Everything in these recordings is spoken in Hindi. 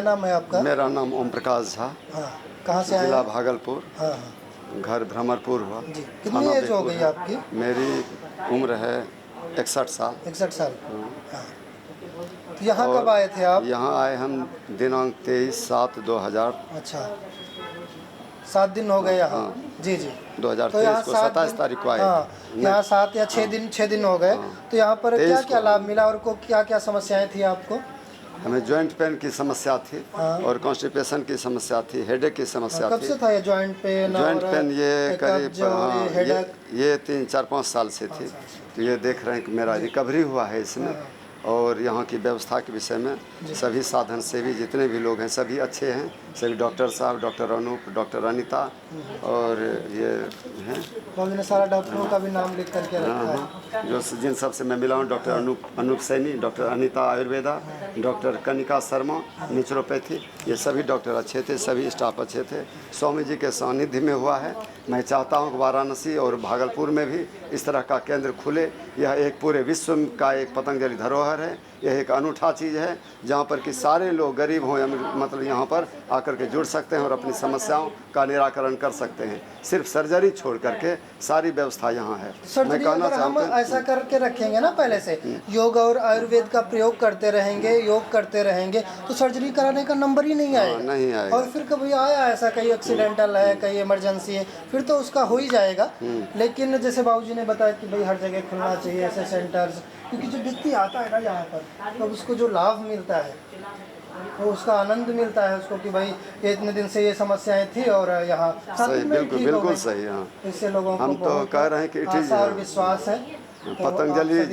क्या नाम है आपका? मेरा नाम ओम प्रकाश झा। हाँ, कहाँ से आए? जिला भागलपुर। हाँ हाँ घर भ्रमरपुर हुआ। जी। कितनी एज हो गई आपकी? मेरी उम्र है 61 साल। 61 साल। हाँ, तो यहाँ कब आए थे आप? यहाँ आए हम दिनांक 23/7/2000। अच्छा, 7 दिन हो गए यहाँ। जी जी। 2023 को 27 तारीख को आए हाँ, थे। यहाँ 7 या 6 दिन हो गए। तो यहाँ पर क्या 23 क्या को। लाभ मिला और को क्या क्या समस्याएं थी आपको? हमें जॉइंट पेन की समस्या थी और कॉन्स्टिपेशन की समस्या थी, हेडेक की समस्या कब थी। से था ये जॉइंट पेन? जॉइंट पेन ये करीब हेडेक? ये 3-4-5 साल से थी। तो ये देख रहे हैं कि मेरा रिकवरी हुआ है इसमें। और यहाँ की व्यवस्था के विषय में सभी साधन सेवी जितने भी लोग हैं सभी अच्छे हैं। सभी डॉक्टर साहब, डॉक्टर अनूप, डॉक्टर अनीता और ये हैं। मैंने सारा डॉक्टरों का भी नाम लिख करके रखा है। जो जिन सब से मैं मिला हूँ, doctor Anoop Saini, doctor Anita Ayurveda, doctor Kanika Sharma naturopathy, ये सभी डॉक्टर अच्छे थे, सभी स्टाफ अच्छे थे। स्वामी जी के सानिध्य में हुआ है। मैं चाहता हूँ कि वाराणसी और भागलपुर में भी इस तरह का केंद्र खुले। यह एक पूरे विश्व का एक पतंजलि धरोहर है। यह एक अनूठा चीज़ है जहाँ पर कि सारे लोग गरीब हों या मतलब यहाँ पर आकर के जुड़ सकते हैं और अपनी समस्याओं का निराकरण कर सकते हैं। सिर्फ सर्जरी छोड़ करके सारी व्यवस्था यहाँ है। मैं कहना अगर हम चाहता हूँ ऐसा करके रखेंगे ना, पहले से योग और आयुर्वेद का प्रयोग करते रहेंगे, योग करते रहेंगे, तो सर्जरी कराने का नंबर ही नहीं आएगा। नहीं आएगा। और फिर कभी आया ऐसा, कहीं एक्सीडेंटल है, कहीं इमरजेंसी है, फिर तो उसका हो ही जाएगा। लेकिन जैसे बाबूजी ने बताया कि भाई हर जगह खुलना चाहिए ऐसे सेंटर्स, क्योंकि जो व्यक्ति आता है ना यहाँ पर, तो उसको जो लाभ मिलता है वो उसका आनंद मिलता है उसको कि भाई ये इतने दिन से ये समस्याएं थी और यहाँ सही, बिल्कुल सही। हाँ, इससे लोगों को हम तो कह रहे हैं कि आशा और विश्वास है। पतंजलि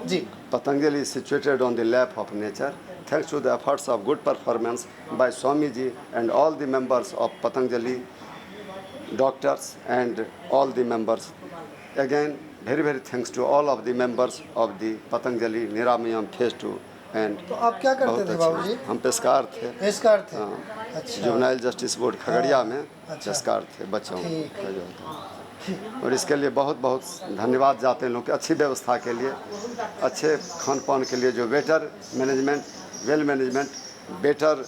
जी, Patanjali is situated on the lap of nature. Thanks to the efforts of good performance by Swami Ji and all the members of Patanjali, doctors and all the members. Again, very very thanks to all of the members of the Patanjali Niramayam Phase 2 and तो आप क्या करते थे बाबूजी? हम पेशकार थे। पेशकार थे। हाँ, अच्छा, जुवेनाइल जस्टिस बोर्ड खगड़िया में अच्छा। पेशकार थे बच्चों ठीक। का जो होता। और इसके लिए बहुत बहुत धन्यवाद जाते हैं लोग के अच्छी व्यवस्था के लिए, अच्छे खान पान के लिए, जो better management, well management, better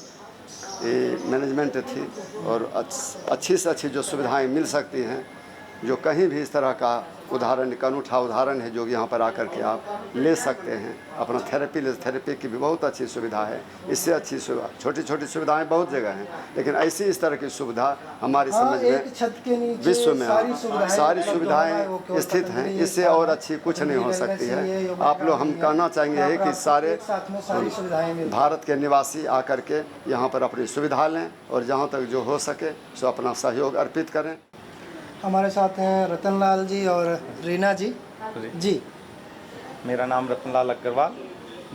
management थी और अच्छी से अच्छी जो सुविधाएं मिल सकती हैं, जो कहीं भी इस तरह का उदाहरण, एक अनूठा उदाहरण है जो यहाँ पर आकर के आप ले सकते हैं अपना थेरेपी की भी बहुत अच्छी सुविधा है। इससे अच्छी सुविधा, छोटी छोटी सुविधाएं बहुत जगह हैं, लेकिन ऐसी इस तरह की सुविधा हमारी समझ में एक छत के नीचे विश्व में सारी उपलब्ध सुविधाएं स्थित हैं। इससे और अच्छी कुछ नहीं हो सकती है। आप लोग, हम कहना चाहेंगे कि सारे भारत के निवासी आकर के यहाँ पर अपनी सुविधा लें और जहाँ तक जो हो सके सो अपना सहयोग अर्पित करें। हमारे साथ हैं रतनलाल जी और रीना जी। जी, मेरा नाम रतनलाल अग्रवाल,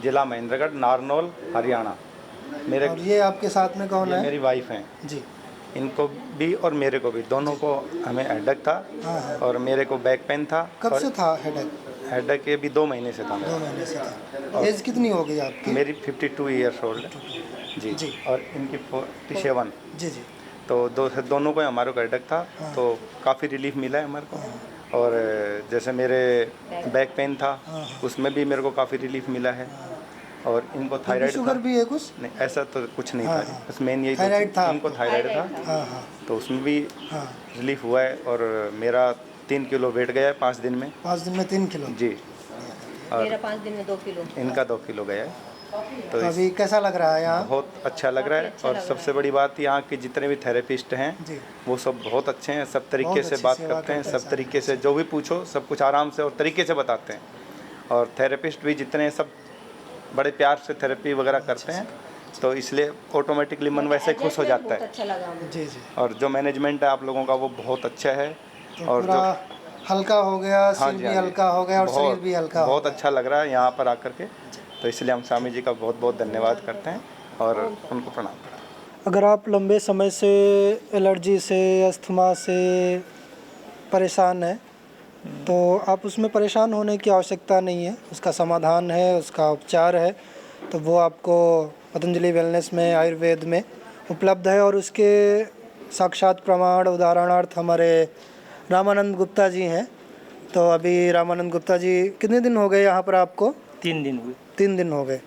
जिला महेंद्रगढ़, नारनौल, हरियाणा। और ये आपके साथ में कौन है? मेरी वाइफ हैं जी। इनको भी और मेरे को भी, दोनों को हमें हेडेक था। हाँ। और मेरे को बैक पेन था। कब से था हेडेक? हेडेक ये भी 2 महीने से था। 2 महीने से था। एज कितनी हो गई आपकी? मेरी 52 ईयर्स ओल्ड है जी। और इनकी 47। जी जी। तो दोनों को हमारे को हेडेक था। तो काफ़ी रिलीफ मिला है हमारे को। और जैसे मेरे बैक पेन था उसमें भी मेरे को काफ़ी रिलीफ मिला है। और इनको थायराइड, शुगर भी है कुछ? नहीं, ऐसा तो कुछ नहीं था। बस मेन यही थायराइड था, इनको थायराइड था। तो उसमें भी रिलीफ हुआ है। और मेरा 3 किलो वेट गया है 5 दिन में। 5 दिन में 3 किलो? जी। और मेरा 5 दिन में 2 किलो। इनका 2 किलो गया है। तो अभी कैसा लग रहा है यहाँ? बहुत अच्छा लग रहा है। और सबसे बड़ी बात, यहाँ के जितने भी थेरेपिस्ट हैं वो सब बहुत अच्छे हैं। सब तरीके से बात करते हैं, सब तरीके से जो भी पूछो सब कुछ आराम से और तरीके से बताते हैं। और थेरेपिस्ट भी जितने हैं सब बड़े प्यार से थेरेपी वगैरह करते हैं। तो इसलिए ऑटोमेटिकली मन वैसे खुश हो जाता है। अच्छा लगा मुझे। जी जी। और जो मैनेजमेंट है आप लोगों का वो बहुत अच्छा है। और पूरा हल्का हो गया, सिर भी हाँ हल्का हो गया और शरीर भी हल्का हो बहुत गया। अच्छा लग रहा है यहाँ पर आकर के। तो इसलिए हम स्वामी जी का बहुत बहुत धन्यवाद करते हैं और उनको प्रणाम करते हैं। अगर आप लंबे समय से एलर्जी से, अस्थमा से परेशान हैं तो आप उसमें परेशान होने की आवश्यकता नहीं है। उसका समाधान है, उसका उपचार है, तो वो आपको पतंजलि वेलनेस में, आयुर्वेद में उपलब्ध है। और उसके साक्षात प्रमाण उदाहरणार्थ हमारे रामानंद गुप्ता जी हैं। तो अभी रामानंद गुप्ता जी, कितने दिन हो गए यहाँ पर आपको? 3 दिन हुए। 3 दिन हो गए।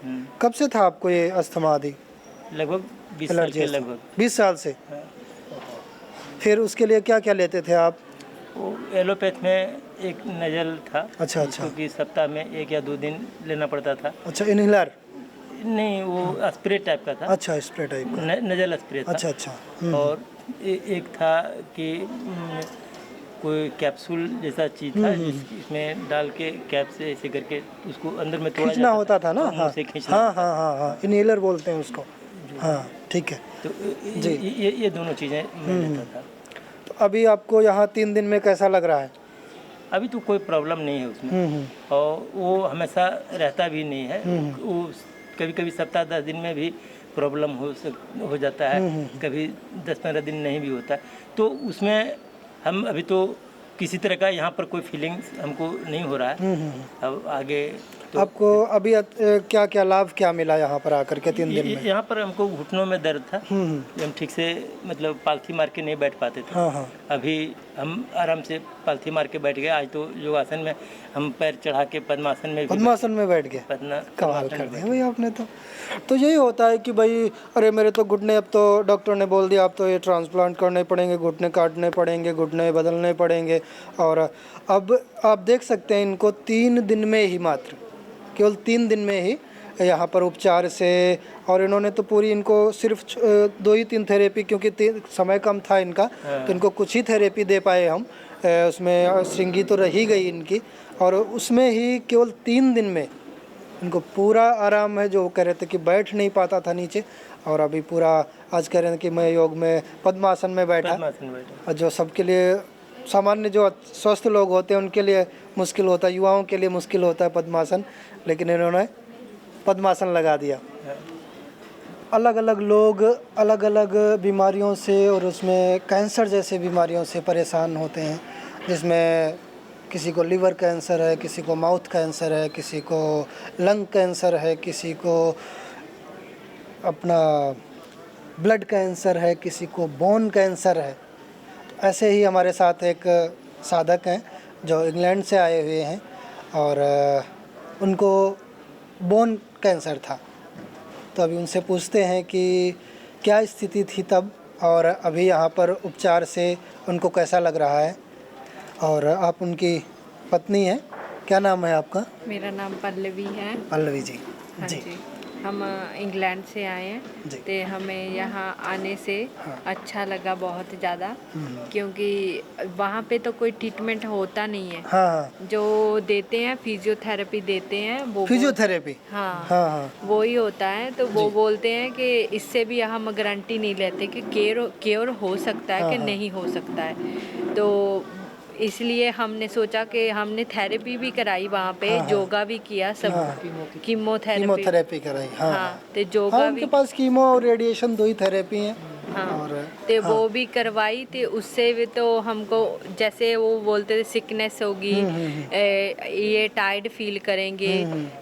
कब से था आपको ये अस्थमा आदि? लगभग 20 साल एलर्जी के अस्थमा? लगभग। 20 साल से। फिर उसके लिए क्या क्या लेते थे आप? वो एलोपैथ में एक नज़ल था, अच्छा। जिसको कि सप्ताह में 1 या 2 दिन लेना पड़ता था। अच्छा, इनहेलर? नहीं, वो स्प्रे टाइप का था। अच्छा, स्प्रे टाइप का। नज़ल स्प्रे था। अच्छा। और एक था कि कोई कैप्सूल जैसा चीज़ था, जिसमें डाल के कैप से ऐसे करके उसको अंदर में तोड़ा खींचना होता था ना? और मुंह हाँ से खींचना होता हाँ, इनहेलर बोलते हैं उसको। हाँ, ठीक है। तो जी। ये दोनों चीज़ें मैं लेता था। तो अभी आपको यहाँ 3 दिन में कैसा लग रहा है? अभी तो कोई प्रॉब्लम नहीं है उसमें, और वो हमेशा रहता भी नहीं है। वो कभी कभी सप्ताह 10 दिन में भी प्रॉब्लम हो जाता है, कभी 10-15 दिन नहीं भी होता है। तो उसमें हम अभी तो किसी तरह का यहाँ पर कोई फीलिंग्स हमको नहीं हो रहा है। अब आगे तो आपको अभी क्या क्या लाभ क्या मिला यहाँ पर आकर के 3 दिन में? यहाँ पर हमको घुटनों में दर्द था, हम ठीक से मतलब पालथी मार के नहीं बैठ पाते थे। हाँ। अभी हम आराम से पालथी मार के बैठ गए। आज तो योगासन में हम पैर चढ़ा के पद्मासन में बैठ गए। कमाल कर दिया भाई आपने तो यही होता है कि भाई अरे मेरे तो घुटने, अब तो डॉक्टर ने बोल दिया अब तो ये ट्रांसप्लांट करने पड़ेंगे, घुटने काटने पड़ेंगे, घुटने बदलने पड़ेंगे। और अब आप देख सकते हैं इनको 3 दिन में ही, मात्र केवल 3 दिन में ही यहाँ पर उपचार से, और इन्होंने तो पूरी इनको सिर्फ 2 ही 3 थेरेपी, क्योंकि समय कम था इनका, तो इनको कुछ ही थेरेपी दे पाए हम। उसमें श्रृंगी तो रही गई इनकी, और उसमें ही केवल 3 दिन में इनको पूरा आराम है। जो कह रहे थे कि बैठ नहीं पाता था नीचे, और अभी पूरा आज कह रहे हैं कि मैं योग में पद्मासन में बैठा। और जो सबके लिए सामान्य जो स्वस्थ लोग होते हैं उनके लिए मुश्किल होता है, युवाओं के लिए मुश्किल होता है पद्मासन, लेकिन इन्होंने पद्मासन लगा दिया। अलग अलग लोग अलग अलग बीमारियों से, और उसमें कैंसर जैसे बीमारियों से परेशान होते हैं, जिसमें किसी को लिवर कैंसर है, किसी को माउथ कैंसर है, किसी को लंग कैंसर है, किसी को अपना ब्लड कैंसर है, किसी को बोन कैंसर है। ऐसे ही हमारे साथ एक साधक हैं जो इंग्लैंड से आए हुए हैं, और उनको बोन कैंसर था। तो अभी उनसे पूछते हैं कि क्या स्थिति थी तब, और अभी यहाँ पर उपचार से उनको कैसा लग रहा है। और आप उनकी पत्नी हैं, क्या नाम है आपका? मेरा नाम पल्लवी है। पल्लवी जी। हाँ जी, हम इंग्लैंड से आए हैं, तो हमें यहाँ आने से अच्छा लगा बहुत ज़्यादा, क्योंकि वहाँ पे तो कोई ट्रीटमेंट होता नहीं है। हाँ। जो देते हैं फिजियोथेरेपी देते हैं, वो फिजियोथेरेपी? हाँ, वो ही होता है। तो वो बोलते हैं कि इससे भी हम गारंटी नहीं लेते कि क्योर हो सकता है कि नहीं हो सकता है। तो इसलिए हमने सोचा कि हमने थेरेपी भी कराई वहाँ पे, योगा भी किया, सब कीमोथेरेपी कराई। तो योगा उनके पास कीमो और रेडिएशन 2 ही थेरेपी हैं। और तो वो भी करवाई, तो उससे भी तो हमको जैसे वो बोलते थे सिकनेस होगी, ये टायर्ड फील करेंगे,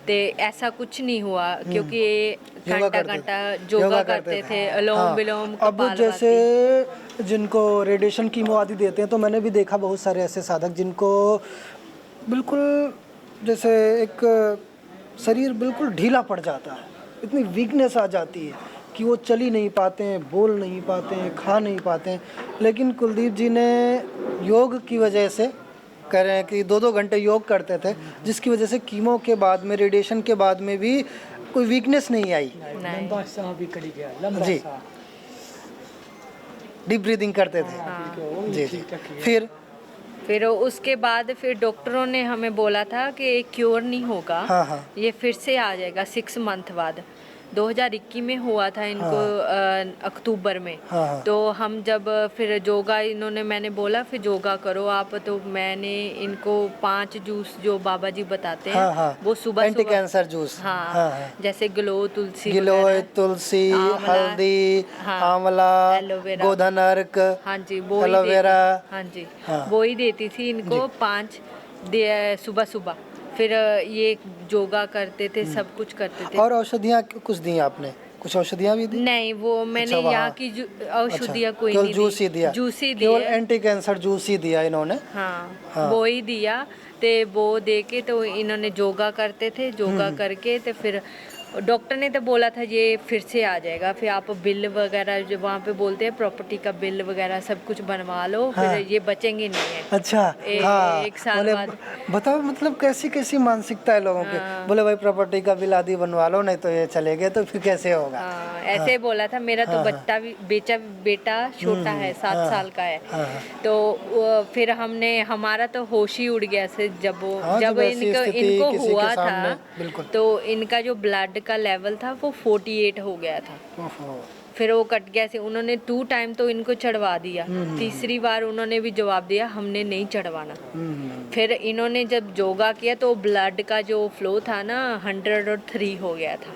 तो ऐसा कुछ नहीं हुआ, क्योंकि ये घंटा योगा करते थे, अनुलोम विलोम। अब जैसे जिनको रेडिएशन कीमो आदि देते हैं, तो मैंने भी देखा बहुत सारे ऐसे साधक जिनको बिल्कुल जैसे एक शरीर बिल्कुल ढीला पड़ जाता है, इतनी वीकनेस आ जाती है कि वो चल ही नहीं पाते हैं, बोल नहीं पाते हैं, खा नहीं पाते हैं। लेकिन कुलदीप जी ने योग की वजह से कह रहे हैं कि 2-2 घंटे योग करते थे, जिसकी वजह से कीमो के बाद में, रेडिएशन के बाद में भी कोई वीकनेस नहीं आई। जी, डीप ब्रीदिंग करते थे। जी। फिर उसके बाद फिर डॉक्टरों ने हमें बोला था कि ये क्योर नहीं होगा। ये फिर से आ जाएगा 6 मंथ बाद। 2021 में हुआ था इनको, अक्टूबर में। तो हम जब फिर योगा इन्होंने, मैंने बोला फिर योगा करो आप, तो मैंने इनको 5 जूस जो बाबा जी बताते हैं, वो सुबह एंटी कैंसर जूस, जैसे गिलो तुलसी, हल्दी, आंवला, गोधन अर्क, हाँ जी, एलोवेरा, हाँ जी, वो ही देती थी इनको 5 सुबह। फिर ये योगा करते थे, सब कुछ करते थे। और औषधियाँ कुछ दी आपने? कुछ औषधियाँ भी दी? नहीं, वो मैंने यहाँ की औषधियाँ कोई नहीं दी, जूस ही दिया, केवल एंटी कैंसर जूस ही दिया इन्होंने। हाँ, वो ही दिया। तो वो दे के तो इन्होंने योगा करते थे, योगा करके तो फिर डॉक्टर ने तो बोला था ये फिर से आ जाएगा, फिर आप बिल वगैरह जो वहाँ पे बोलते हैं प्रॉपर्टी का बिल वगैरह सब कुछ बनवा लो, फिर ये बचेंगे नहीं है। अच्छा। हाँ, एक साल बोले बाद। बताओ मतलब कैसी कैसी मानसिकता है लोगों की। बोले भाई प्रॉपर्टी का बिल आदि बनवा लो, नहीं तो ये चले गए तो फिर कैसे होगा। हाँ, ऐसे बोला था। मेरा तो बेटा छोटा है, 7 साल का है। तो फिर हमारा तो होश ही उड़ गया से जब इनको हुआ था, तो इनका जो ब्लड का लेवल था वो 48 हो गया था। फिर वो कट गया से उन्होंने 2 टाइम तो इनको चढ़वा दिया। तीसरी बार उन्होंने भी जवाब दिया हमने नहीं चढ़वाना। फिर इन्होंने जब योगा किया तो ब्लड का जो फ्लो था ना 103 हो गया था।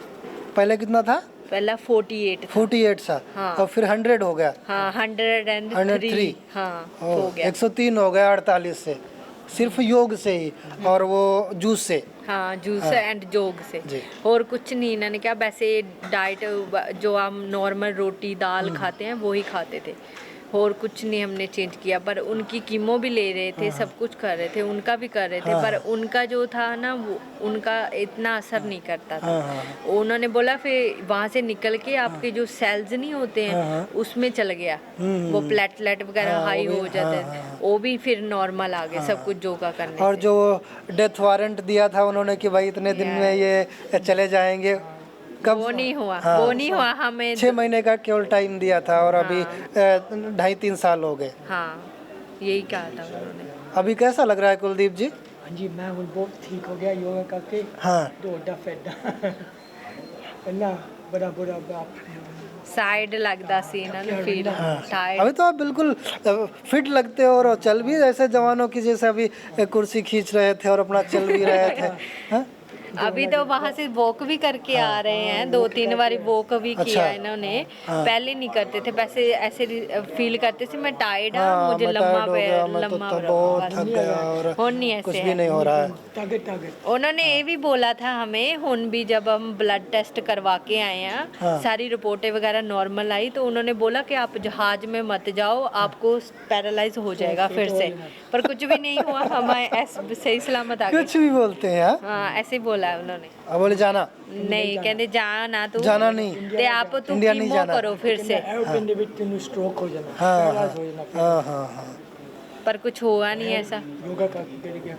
पहले कितना था? पहला 48 था। 48 था। हाँ। और फिर 100 हो गया। हाँ 103। हाँ हो गया। 103 हो गया 48 से, सिर्फ योग से ही और वो जूस से। हाँ जूस एंड जोग से, और कुछ नहीं। इन्होंने क्या वैसे डाइट जो हम नॉर्मल रोटी दाल खाते हैं वो ही खाते थे, और कुछ नहीं हमने चेंज किया। पर उनकी कीमो भी ले रहे थे, सब कुछ कर रहे थे, उनका भी कर रहे थे, पर उनका जो था ना वो उनका इतना असर नहीं करता था। उन्होंने बोला फिर वहाँ से निकल के आपके जो सेल्स नहीं होते हैं उसमें चल गया, वो प्लेटलेट वगैरह हाई हो जाते हैं, वो भी फिर नॉर्मल आ गए सब कुछ योगा करने और से। जो डेथ वारंट दिया था उन्होंने कि भाई इतने दिन में ये चले जाएंगे, कब? वो नहीं हुआ। वो नहीं हुआ। हमें 6 महीने का केवल टाइम दिया था और अभी 2.5-3 साल हो गए। हाँ यही कहा था उन्होंने। अभी कैसा लग रहा है कुलदीप जी? हाँ जी, मैं बहुत ठीक हो गया योगा करके। हाँ। दौड़ा फिरदा ना बड़ा बुरा बाप साइड लगता सी ना फील टाइड। अभी तो आप बिल्कुल फिट लगते हो और चल भी ऐसे जवानों की जैसे अभी कुर्सी खींच रहे थे और अपना चल भी रहे थे। हाँ? अभी तो वहाँ से वॉक भी करके आ रहे हैं, 2-3 बार वॉक भी किया इन्होंने। पहले नहीं करते थे, वैसे ऐसे फील करते थे मैं टायर्ड हूँ, मुझे लम्बा बहुत थक गया और नहीं कुछ ऐसे भी नहीं हो रहा है। उन्होंने ये भी बोला था हमें, हुन भी जब हम ब्लड टेस्ट करवा के आए हैं सारी रिपोर्टें वगैरह नॉर्मल आई, तो उन्होंने बोला कि आप जहाज में मत जाओ, आपको पैरालाइज हो जाएगा फिर से। पर कुछ भी नहीं हुआ, हम सही सलामत आ गए। कुछ भी बोलते हैं। हाँ ऐसे बोला है उन्होंने। अब बोले जाना नहीं, कहते जाना तू जाना नहीं, ते आप तू इंडिया नहीं कीमो जाना करो फिर से। स्ट्रोक हो जाना। हाँ। पर कुछ हुआ नहीं ऐसा। योगा करके कर गया।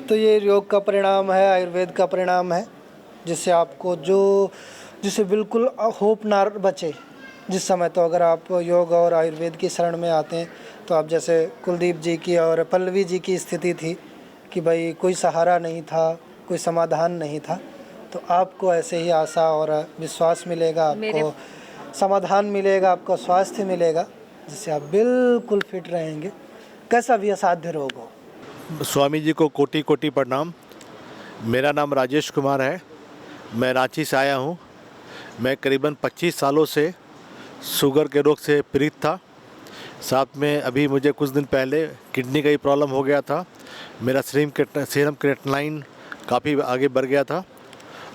तो ये योग का परिणाम है, आयुर्वेद का परिणाम है, जिससे आपको जिससे बिल्कुल होप ना बचे जिस समय। तो अगर आप योग और आयुर्वेद की शरण में आते हैं तो आप जैसे कुलदीप जी की और पल्लवी जी की स्थिति थी कि भाई कोई सहारा नहीं था, कोई समाधान नहीं था, तो आपको ऐसे ही आशा और विश्वास मिलेगा, आपको समाधान मिलेगा, आपको स्वास्थ्य मिलेगा, जिससे आप बिल्कुल फिट रहेंगे, कैसा भी असाध्य रोग हो। स्वामी जी को कोटि कोटि प्रणाम। मेरा नाम राजेश कुमार है, मैं रांची से आया हूँ। मैं करीबन 25 सालों से शुगर के रोग से पीड़ित था। साथ में अभी मुझे कुछ दिन पहले किडनी का ही प्रॉब्लम हो गया था। मेरा सीरम क्रेटिनिन काफ़ी आगे बढ़ गया था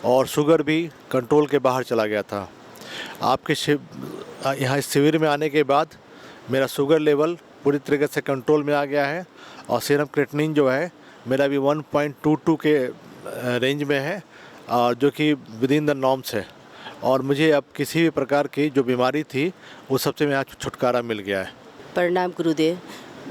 और शुगर भी कंट्रोल के बाहर चला गया था। आपके यहाँ शिविर में आने के बाद मेरा शुगर लेवल पूरी तरीके से कंट्रोल में आ गया है और सीरम क्रेटिनिन जो है मेरा भी 1.22 के रेंज में है, जो कि विद इन द नॉर्म्स है। और मुझे अब किसी भी प्रकार की जो बीमारी थी वो सबसे मेरा छुटकारा मिल गया है। प्रणाम गुरुदेव।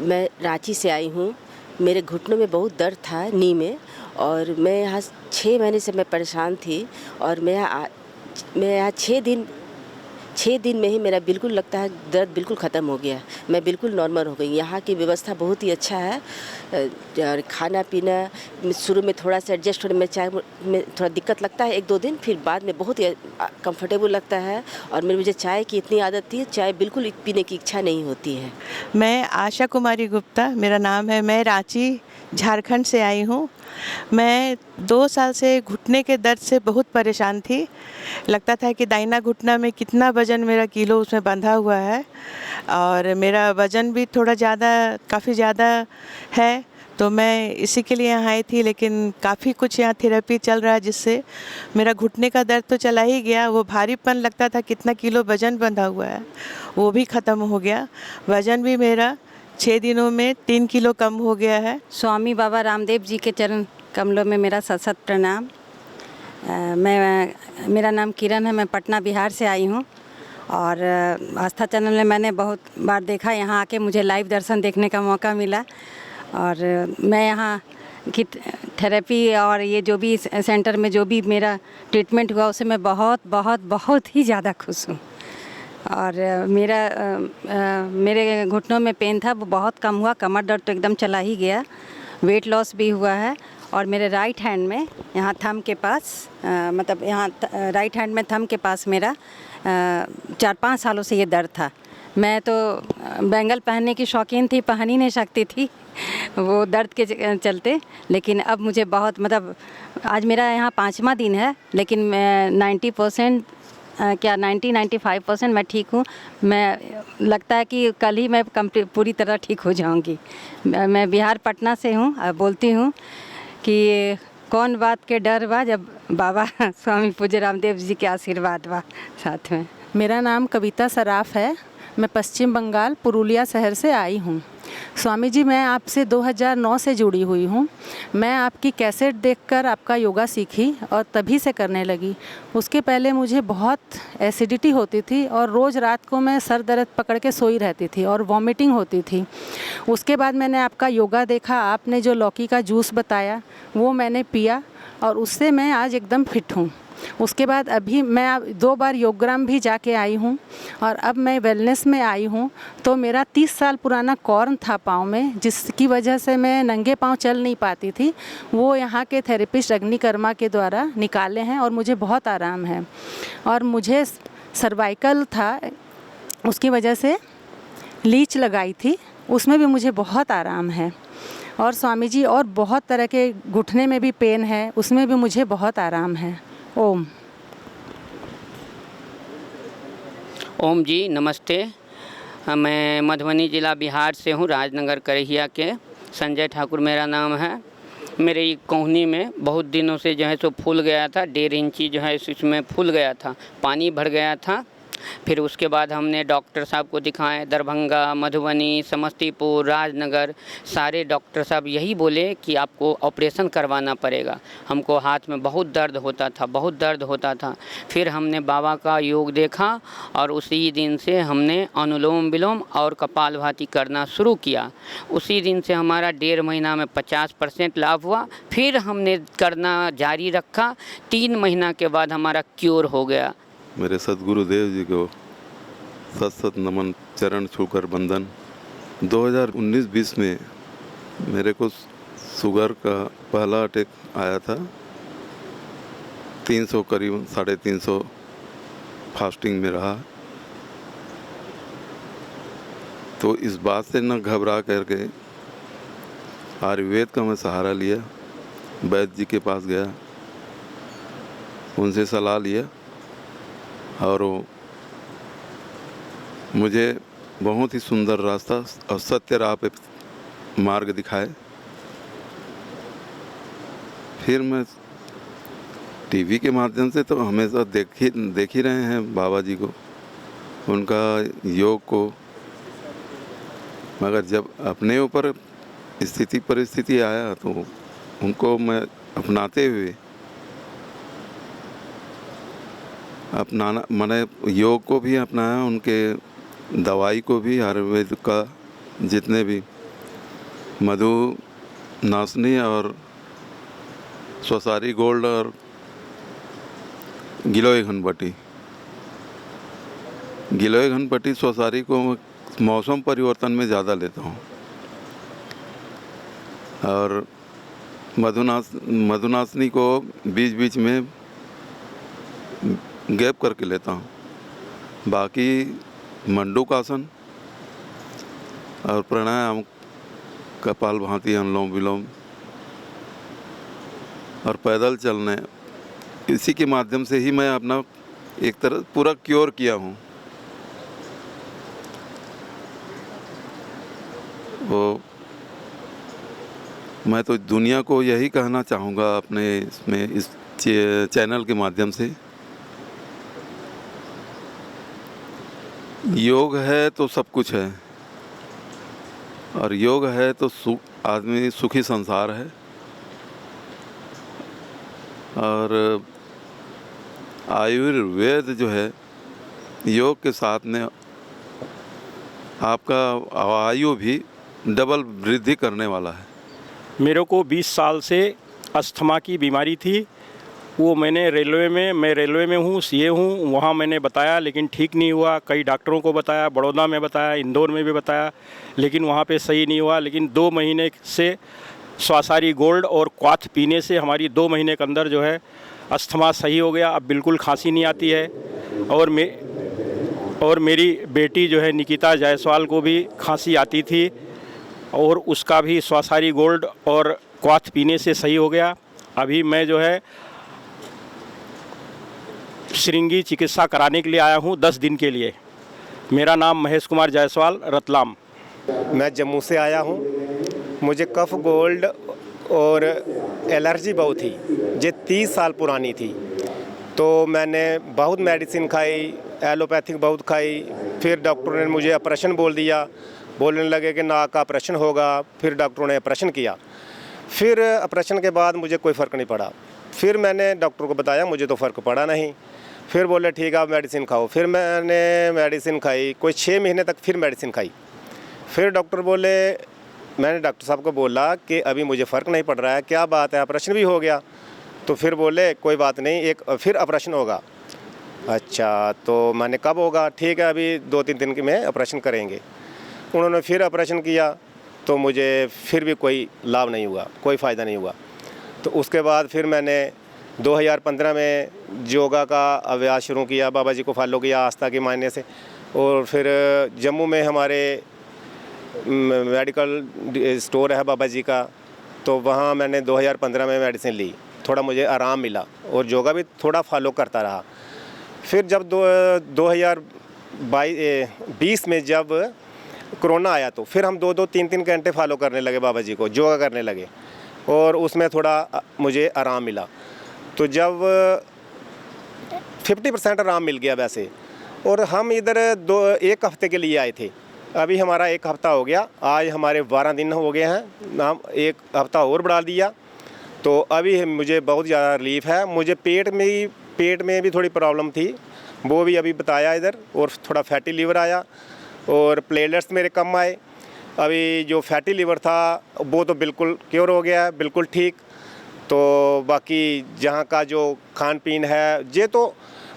मैं रांची से आई हूँ। मेरे घुटनों में बहुत दर्द था, नी में, और मैं यहाँ 6 महीने से मैं परेशान थी। और मैं यहाँ 6 दिन में ही मेरा बिल्कुल लगता है दर्द बिल्कुल ख़त्म हो गया। मैं बिल्कुल नॉर्मल हो गई। यहाँ की व्यवस्था बहुत ही अच्छा है। और खाना पीना शुरू में थोड़ा सा एडजस्ट होने में चाय में थोड़ा दिक्कत लगता है 1-2 दिन, फिर बाद में बहुत ही कंफर्टेबल लगता है। और मुझे चाय की इतनी आदत थी, चाय बिल्कुल पीने की इच्छा नहीं होती है। मैं आशा कुमारी गुप्ता मेरा नाम है। मैं रांची झारखंड से आई हूँ। मैं 2 साल से घुटने के दर्द से बहुत परेशान थी। लगता था कि दाहिना घुटना में कितना वज़न मेरा किलो उसमें बंधा हुआ है, और मेरा वज़न भी थोड़ा काफ़ी ज़्यादा है। तो मैं इसी के लिए यहाँ आई थी, लेकिन काफ़ी कुछ यहाँ थेरेपी चल रहा है, जिससे मेरा घुटने का दर्द तो चला ही गया। वो भारीपन लगता था, कितना किलो वज़न बंधा हुआ है, वो भी ख़त्म हो गया। वज़न भी मेरा 6 दिनों में 3 किलो कम हो गया है। स्वामी बाबा रामदेव जी के चरण कमलों में मेरा सत प्रणाम। मेरा नाम किरण है, मैं पटना बिहार से आई हूँ और आस्था चैनल में मैंने बहुत बार देखा। यहाँ आके मुझे लाइव दर्शन देखने का मौका मिला और मैं यहाँ की थेरेपी और ये जो भी सेंटर में जो भी मेरा ट्रीटमेंट हुआ उससे मैं बहुत बहुत बहुत ही ज़्यादा खुश हूँ। और मेरे घुटनों में पेन था वो बहुत कम हुआ, कमर दर्द तो एकदम चला ही गया, वेट लॉस भी हुआ है। और मेरे राइट हैंड में यहाँ थंब के पास मतलब यहाँ राइट हैंड में थंब के पास मेरा 4-5 सालों से ये दर्द था। मैं तो बैंगल पहनने की शौकीन थी, पहन ही नहीं सकती थी वो दर्द के चलते, लेकिन अब मुझे बहुत मतलब आज मेरा यहाँ 5वां दिन है, लेकिन मैं 90% क्या 90-95% मैं ठीक हूँ। मैं लगता है कि कल ही मैं कंप्लीट पूरी तरह ठीक हो जाऊँगी। मैं बिहार पटना से हूँ। बोलती हूँ कि कौन बात के डर बा जब बाबा स्वामी पूज्य रामदेव जी के आशीर्वाद बा साथ में। मेरा नाम कविता सराफ है, मैं पश्चिम बंगाल पुरुलिया शहर से आई हूँ। स्वामी जी, मैं आपसे 2009 से जुड़ी हुई हूँ। मैं आपकी कैसेट देखकर आपका योगा सीखी और तभी से करने लगी। उसके पहले मुझे बहुत एसिडिटी होती थी और रोज़ रात को मैं सर दर्द पकड़ के सोई रहती थी और वॉमिटिंग होती थी। उसके बाद मैंने आपका योगा देखा, आपने जो लौकी का जूस बताया वो मैंने पिया और उससे मैं आज एकदम फिट हूँ। उसके बाद अभी मैं 2 बार योगग्राम भी जाके आई हूँ और अब मैं वेलनेस में आई हूँ। तो मेरा 30 साल पुराना कॉर्न था पाँव में, जिसकी वजह से मैं नंगे पाँव चल नहीं पाती थी, वो यहाँ के थेरेपिस्ट अग्निकर्मा के द्वारा निकाले हैं और मुझे बहुत आराम है। और मुझे सर्वाइकल था, उसकी वजह से लीच लगाई थी, उसमें भी मुझे बहुत आराम है। और स्वामी जी, और बहुत तरह के घुटने में भी पेन है, उसमें भी मुझे बहुत आराम है। ओम ओम जी नमस्ते। मैं मधुबनी ज़िला बिहार से हूँ, राजनगर करहिया के। संजय ठाकुर मेरा नाम है। मेरे कोहनी में बहुत दिनों से जो है सो फूल गया था, 1.5 इंची जो है इसमें फूल गया था, पानी भर गया था। फिर उसके बाद हमने डॉक्टर साहब को दिखाए, दरभंगा, मधुबनी, समस्तीपुर, राजनगर, सारे डॉक्टर साहब यही बोले कि आपको ऑपरेशन करवाना पड़ेगा। हमको हाथ में बहुत दर्द होता था, बहुत दर्द होता था। फिर हमने बाबा का योग देखा और उसी दिन से हमने अनुलोम विलोम और कपालभाति करना शुरू किया। उसी दिन से हमारा 1.5 महीना में 50% लाभ हुआ। फिर हमने करना जारी रखा, 3 महीना के बाद हमारा क्योर हो गया। मेरे सद्गुरुदेव जी को सत नमन, चरण छूकर वंदन। 2019-20 में मेरे को शुगर का पहला अटैक आया था। 300 करीब 350 फास्टिंग में रहा। तो इस बात से न घबरा करके आयुर्वेद का मैं सहारा लिया, वैद्य जी के पास गया, उनसे सलाह लिया और मुझे बहुत ही सुंदर रास्ता और सत्य राह पे मार्ग दिखाए। फिर मैं टीवी के माध्यम से तो हमेशा देख ही रहे हैं बाबा जी को, उनका योग को, मगर जब अपने ऊपर स्थिति परिस्थिति आया तो उनको मैं अपनाते हुए अपनाना, मैंने योग को भी अपनाया, उनके दवाई को भी, आयुर्वेद का जितने भी मधु नाशनी और स्वसारी गोल्ड और गिलोय घनपट्टी, गिलोय घनपट्टी स्वसारी को मौसम परिवर्तन में ज़्यादा लेता हूँ और मधुनाशनी को बीच बीच में गैप करके लेता हूँ। बाकी मंडूकासन और प्राणायाम, कपालभाति, अनुलोम विलोम और पैदल चलने, इसी के माध्यम से ही मैं अपना एक तरह पूरा क्योर किया हूँ। वो मैं तो दुनिया को यही कहना चाहूँगा अपने इसमें, इस चैनल के माध्यम से, योग है तो सब कुछ है और योग है तो आदमी सुखी संसार है। और आयुर्वेद जो है योग के साथ में आपका आयु भी डबल वृद्धि करने वाला है। मेरे को 20 साल से अस्थमा की बीमारी थी। वो मैं रेलवे में हूँ, सीए हूँ, वहाँ मैंने बताया लेकिन ठीक नहीं हुआ। कई डॉक्टरों को बताया, बड़ौदा में बताया, इंदौर में भी बताया, लेकिन वहाँ पे सही नहीं हुआ। लेकिन 2 महीने से स्वासारी गोल्ड और क्वाथ पीने से हमारी 2 महीने के अंदर जो है अस्थमा सही हो गया। अब बिल्कुल खांसी नहीं आती है। और मेरी बेटी जो है निकिता जायसवाल को भी खांसी आती थी और उसका भी स्वासारी गोल्ड और क्वाथ पीने से सही हो गया। अभी मैं जो है श्रृंगी चिकित्सा कराने के लिए आया हूँ 10 दिन के लिए। मेरा नाम महेश कुमार जायसवाल, रतलाम। मैं जम्मू से आया हूँ। मुझे कफ गोल्ड और एलर्जी बहुत थी, ये 30 साल पुरानी थी। तो मैंने बहुत मेडिसिन खाई, एलोपैथिक बहुत खाई। फिर डॉक्टर ने मुझे ऑपरेशन बोल दिया, बोलने लगे कि नाक का ऑपरेशन होगा। फिर डॉक्टरों ने ऑपरेशन किया। फिर ऑपरेशन के बाद मुझे कोई फ़र्क नहीं पड़ा। फिर मैंने डॉक्टर को बताया, मुझे तो फ़र्क पड़ा नहीं। फिर बोले ठीक है आप मेडिसिन खाओ। फिर मैंने मेडिसिन खाई, कोई 6 महीने तक फिर मेडिसिन खाई। फिर डॉक्टर बोले, मैंने डॉक्टर साहब को बोला कि अभी मुझे फ़र्क नहीं पड़ रहा है, क्या बात है, ऑपरेशन भी हो गया? तो फिर बोले कोई बात नहीं, एक फिर ऑपरेशन होगा। अच्छा, तो मैंने कब होगा? ठीक है अभी 2-3 दिन में ऑपरेशन करेंगे। उन्होंने फिर ऑपरेशन किया तो मुझे फिर भी कोई लाभ नहीं हुआ, कोई फ़ायदा नहीं हुआ। तो उसके बाद फिर मैंने 2015 में योगा का अभ्यास शुरू किया, बाबा जी को फॉलो किया आस्था के मायने से। और फिर जम्मू में हमारे मेडिकल स्टोर है बाबा जी का, तो वहाँ मैंने 2015 में मेडिसिन ली, थोड़ा मुझे आराम मिला और योगा भी थोड़ा फॉलो करता रहा। फिर जब 2020 में जब कोरोना आया तो फिर हम 2-2, 3-3 घंटे फॉलो करने लगे बाबा जी को, योगा करने लगे और उसमें थोड़ा मुझे आराम मिला। तो जब 50% आराम मिल गया वैसे, और हम इधर 1 हफ्ते के लिए आए थे। अभी हमारा 1 हफ्ता हो गया, आज हमारे 12 दिन हो गए हैं, हम 1 हफ्ता और बढ़ा दिया। तो अभी मुझे बहुत ज़्यादा रिलीफ है। मुझे पेट में भी थोड़ी प्रॉब्लम थी, वो भी अभी बताया इधर, और थोड़ा फैटी लीवर आया और प्लेटलेट्स मेरे कम आए। अभी जो फैटी लीवर था वो तो बिल्कुल क्योर हो गया है, बिल्कुल ठीक। तो बाकी जहाँ का जो खान पीन है, ये तो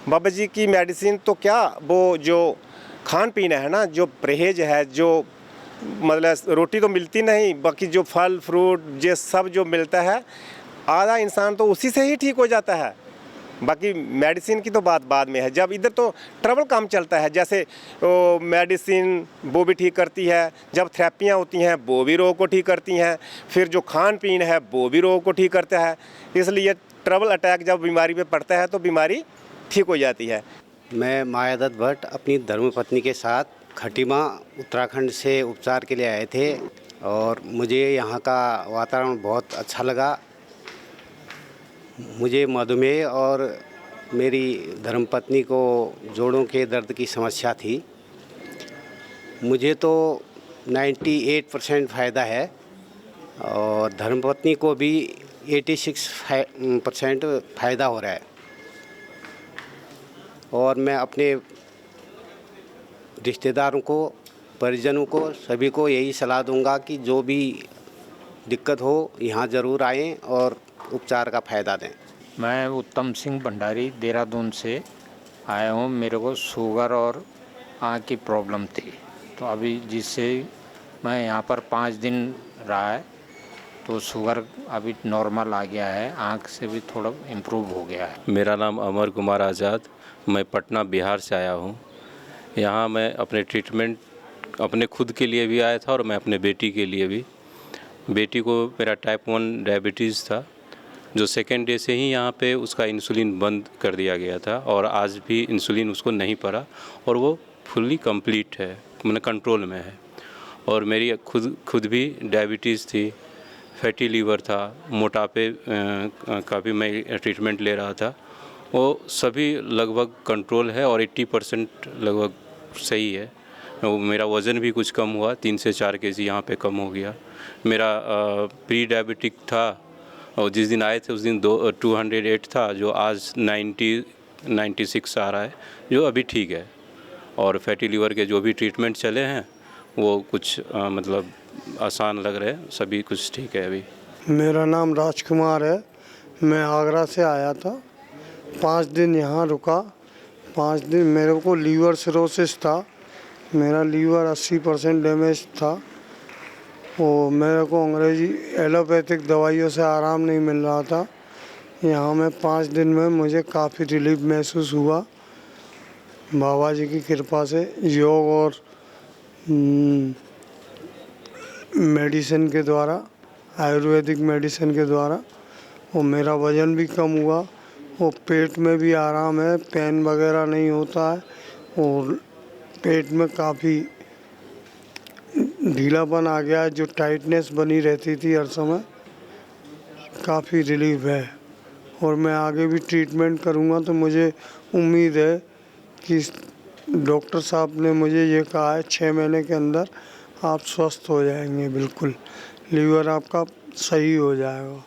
बाबा जी की मेडिसिन तो क्या, वो जो खान पीन है ना, जो परहेज है, जो मतलब रोटी तो मिलती नहीं, बाकी जो फल फ्रूट ये सब जो मिलता है, आधा इंसान तो उसी से ही ठीक हो जाता है। बाकी मेडिसिन की तो बात बाद में है। जब इधर तो ट्रबल काम चलता है, जैसे वो मेडिसिन वो भी ठीक करती है, जब थेरेपियाँ होती हैं वो भी रोग को ठीक करती हैं, फिर जो खान पीन है वो भी रोग को ठीक करता है। इसलिए ट्रबल अटैक जब बीमारी पे पड़ता है तो बीमारी ठीक हो जाती है। मैं मायादत्त भट्ट अपनी धर्मपत्नी के साथ खटीमा उत्तराखंड से उपचार के लिए आए थे और मुझे यहाँ का वातावरण बहुत अच्छा लगा। मुझे मधुमेह और मेरी धर्मपत्नी को जोड़ों के दर्द की समस्या थी। मुझे तो 98% फ़ायदा है और धर्मपत्नी को भी 86% फ़ायदा हो रहा है। और मैं अपने रिश्तेदारों को, परिजनों को, सभी को यही सलाह दूंगा कि जो भी दिक्कत हो यहाँ ज़रूर आएँ और उपचार का फ़ायदा दें। मैं उत्तम सिंह भंडारी देहरादून से आया हूँ। मेरे को शुगर और आँख की प्रॉब्लम थी, तो अभी जिससे मैं यहाँ पर 5 दिन रहा है तो शुगर अभी नॉर्मल आ गया है, आँख से भी थोड़ा इम्प्रूव हो गया है। मेरा नाम अमर कुमार आज़ाद, मैं पटना बिहार से आया हूँ। यहाँ मैं अपने ट्रीटमेंट अपने खुद के लिए भी आया था और मैं अपने बेटी के लिए भी। बेटी को मेरा टाइप 1 डायबिटीज़ था, जो सेकेंड डे से ही यहाँ पे उसका इंसुलिन बंद कर दिया गया था और आज भी इंसुलिन उसको नहीं पड़ा और वो फुल्ली कंप्लीट है, मैंने कंट्रोल में है। और मेरी खुद भी डायबिटीज़ थी, फैटी लीवर था, मोटापे का भी मैं ट्रीटमेंट ले रहा था, वो सभी लगभग कंट्रोल है और 80% लगभग सही है। मेरा वज़न भी कुछ कम हुआ, 3 से 4 केजी यहाँ पे कम हो गया। मेरा प्री डायबिटिक था और जिस दिन आए थे उस दिन 208 था, जो आज 90 96 आ रहा है, जो अभी ठीक है। और फैटी लीवर के जो भी ट्रीटमेंट चले हैं वो कुछ मतलब आसान लग रहे हैं, सभी कुछ ठीक है अभी। मेरा नाम राजकुमार है, मैं आगरा से आया था। 5 दिन यहाँ रुका। 5 दिन मेरे को लीवर सिरोसिस था, मेरा लीवर 80% डैमेज था। वो मेरे को अंग्रेजी एलोपैथिक दवाइयों से आराम नहीं मिल रहा था। यहाँ में 5 दिन में मुझे काफ़ी रिलीफ महसूस हुआ बाबा जी की कृपा से। योग और मेडिसिन के द्वारा, आयुर्वेदिक मेडिसिन के द्वारा, वो मेरा वज़न भी कम हुआ, वो पेट में भी आराम है, पेन वगैरह नहीं होता है और पेट में काफ़ी ढीलापन आ गया है, जो टाइटनेस बनी रहती थी हर समय, काफ़ी रिलीफ है। और मैं आगे भी ट्रीटमेंट करूँगा तो मुझे उम्मीद है कि डॉक्टर साहब ने मुझे ये कहा है 6 महीने के अंदर आप स्वस्थ हो जाएंगे, बिल्कुल लीवर आपका सही हो जाएगा।